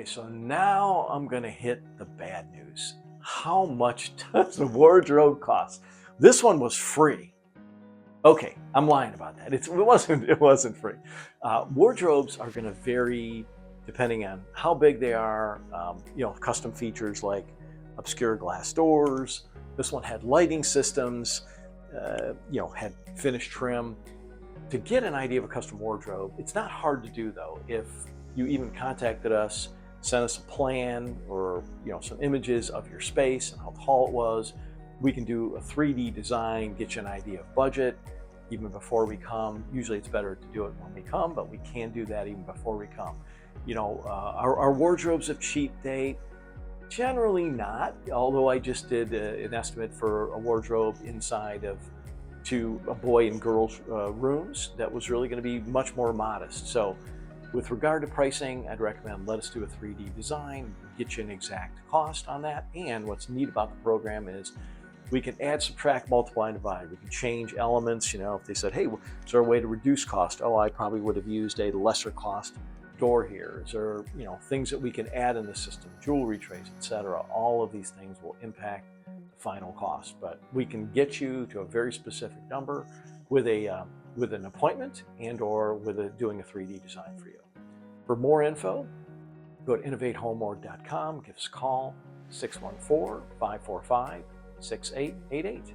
so now I'm going to hit the bad news. How much does a wardrobe cost? This one was free. Okay, I'm lying about that. It wasn't free. Wardrobes are going to vary depending on how big they are. Custom features like obscure glass doors. This one had lighting systems. Had finished trim. To get an idea of a custom wardrobe, it's not hard to do though. If you even contacted us, sent us a plan or some images of your space and how tall it was, we can do a 3D design, get you an idea of budget even before we come. Usually it's better to do it when we come, but we can do that even before we come. Our wardrobes of cheap date? Generally not, although I just did an estimate for a wardrobe inside of two boy and girls rooms that was really going to be much more modest. So with regard to pricing, I'd recommend let us do a 3D design, get you an exact cost on that. And what's neat about the program is we can add, subtract, multiply, and divide. We can change elements. If they said, hey, is there a way to reduce cost? Oh, I probably would have used a lesser cost door here. Is there, things that we can add in the system, jewelry trays, etc. All of these things will impact the final cost, but we can get you to a very specific number with an appointment and or with doing a 3D design for you. For more info, go to innovatehomeward.com, give us a call, 614-545-6888.